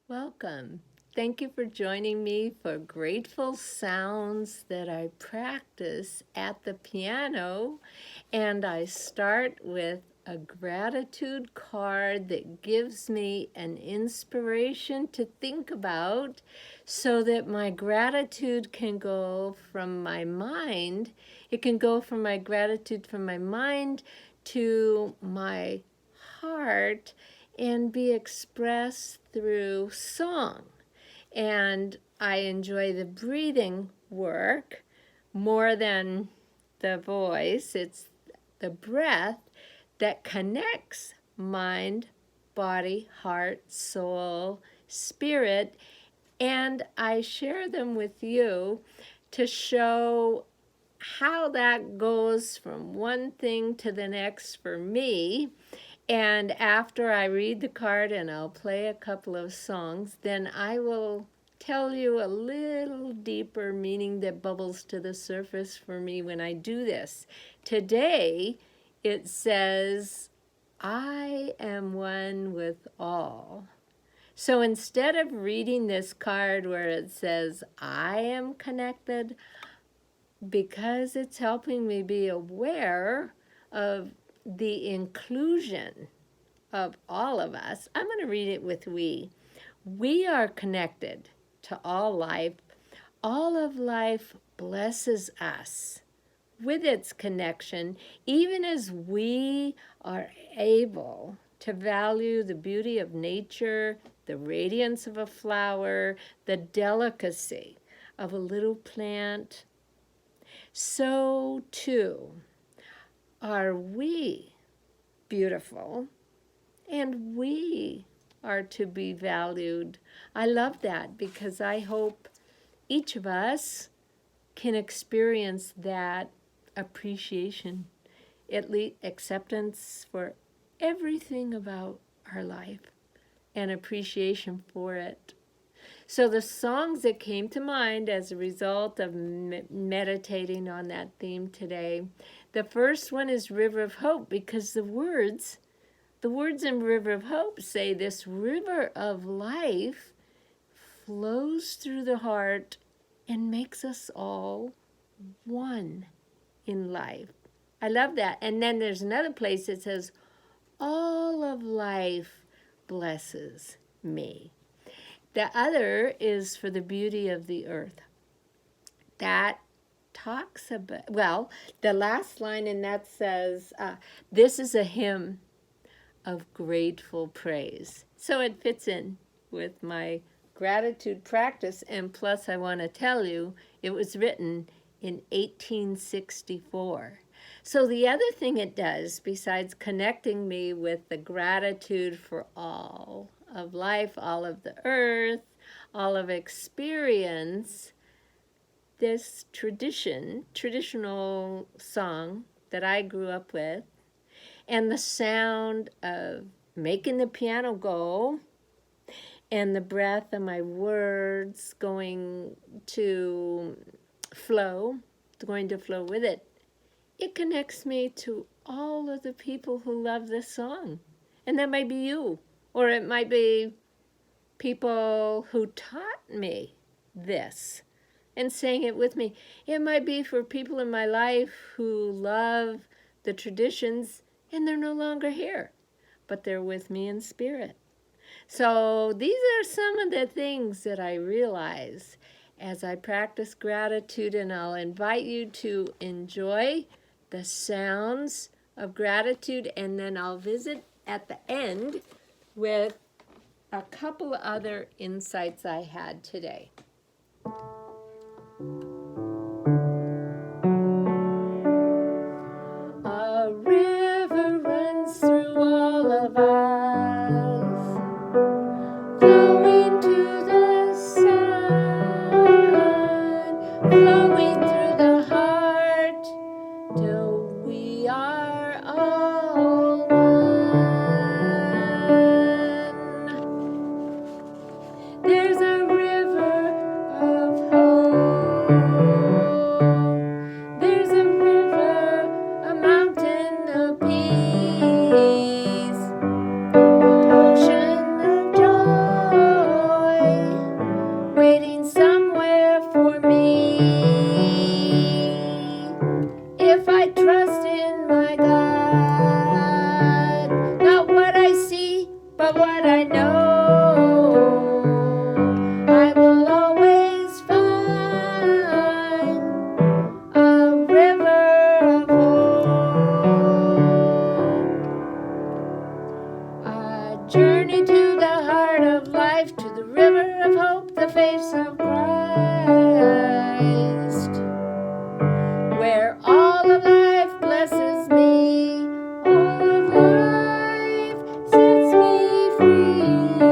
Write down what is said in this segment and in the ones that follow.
Welcome. Thank you for joining me for Grateful Sounds that I practice at the piano. And I start with a gratitude card that gives me an inspiration to think about so that my gratitude can go from my mind. It can go from my gratitude from my mind to my heart and be expressed through song. And I enjoy the breathing work more than the voice. It's the breath that connects mind, body, heart, soul, spirit, and I share them with you to show how that goes from one thing to the next for me. And after I read the card and I'll play a couple of songs, then I will tell you a little deeper meaning that bubbles to the surface for me when I do this. Today, it says, I am one with all. So instead of reading this card where it says, I am connected, because it's helping me be aware of the inclusion of all of us, I'm going to read it with we. We are connected to all life. All of life blesses us with its connection, even as we are able to value the beauty of nature, the radiance of a flower, the delicacy of a little plant. So too are we beautiful, and we are to be valued. I love that because I hope each of us can experience that appreciation, at least acceptance for everything about our life and appreciation for it. So the songs that came to mind as a result of meditating on that theme today, the first one is River of Hope, because the words in River of Hope say this river of life flows through the heart and makes us all one in life. I love that. And then there's another place that says, all of life blesses me. The other is for the beauty of the earth. That talks about, well, the last line in that says, this is a hymn of grateful praise. So it fits in with my gratitude practice. And plus, I want to tell you, it was written in 1864. So the other thing it does, besides connecting me with the gratitude for all of life, all of the earth, all of experience, this traditional song that I grew up with, and the sound of making the piano go, and the breath of my words going to flow with it, it connects me to all of the people who love this song. And that might be you, or it might be people who taught me this and sang it with me. It might be for people in my life who love the traditions and they're no longer here, but they're with me in spirit. So these are some of the things that I realize as I practice gratitude, and I'll invite you to enjoy the sounds of gratitude, and then I'll visit at the end with a couple other insights I had today. A river runs through all of us, flowing to the sun, flowing through the heart, till we are all one. There's a river I know I will always find a river of hope. A journey to the heart of life, to the river of hope, the face of Christ, where all of life blesses me, all of life sets me free.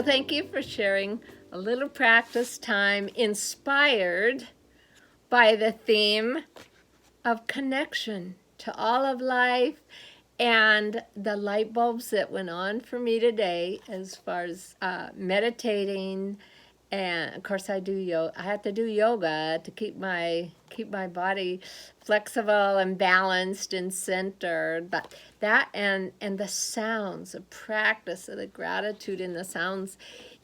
So thank you for sharing a little practice time inspired by the theme of connection to all of life and the light bulbs that went on for me today as far as meditating. And of course I do yoga. I have to do yoga to keep my body flexible and balanced and centered. But that and the sounds, the practice of the gratitude in the sounds,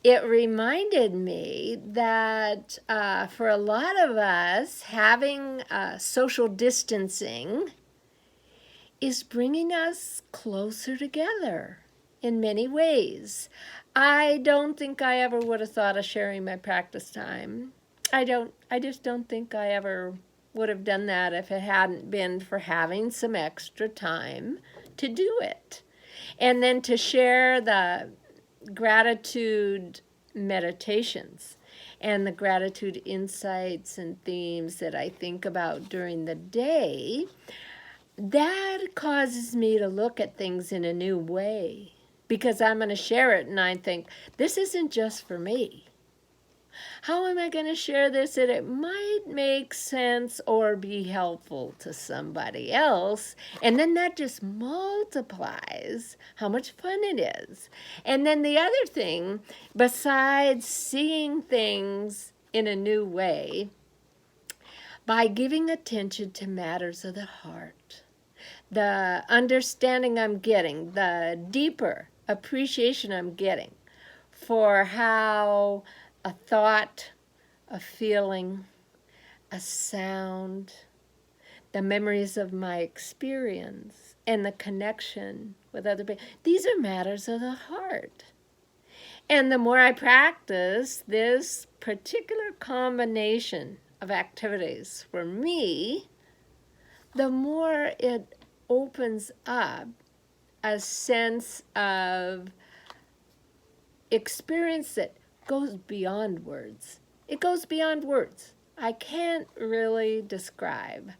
it reminded me that for a lot of us, having social distancing is bringing us closer together in many ways. I don't think I ever would have thought of sharing my practice time. I just don't think I ever would have done that if it hadn't been for having some extra time to do it. And then to share the gratitude meditations and the gratitude insights and themes that I think about during the day, that causes me to look at things in a new way because I'm going to share it and I think, this isn't just for me. How am I going to share this that it might make sense or be helpful to somebody else? And then that just multiplies how much fun it is. And then the other thing, besides seeing things in a new way, by giving attention to matters of the heart, the understanding I'm getting, the deeper appreciation I'm getting for how a thought, a feeling, a sound, the memories of my experience, and the connection with other people, these are matters of the heart. And the more I practice this particular combination of activities for me, the more it opens up a sense of experience that goes beyond words. It goes beyond words. I can't really describe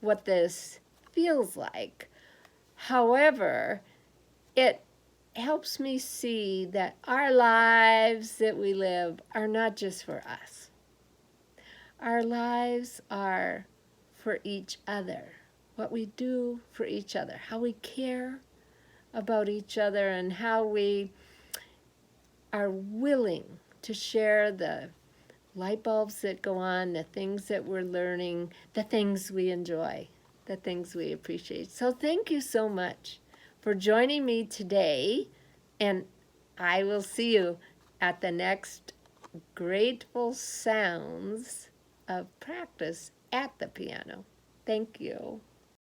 what this feels like. However, it helps me see that our lives that we live are not just for us. Our lives are for each other. What we do for each other, how we care about each other, and how we are willing to share the light bulbs that go on, the things that we're learning, the things we enjoy, the things we appreciate. So thank you so much for joining me today, and I will see you at the next Grateful Sounds of practice at the piano. Thank you.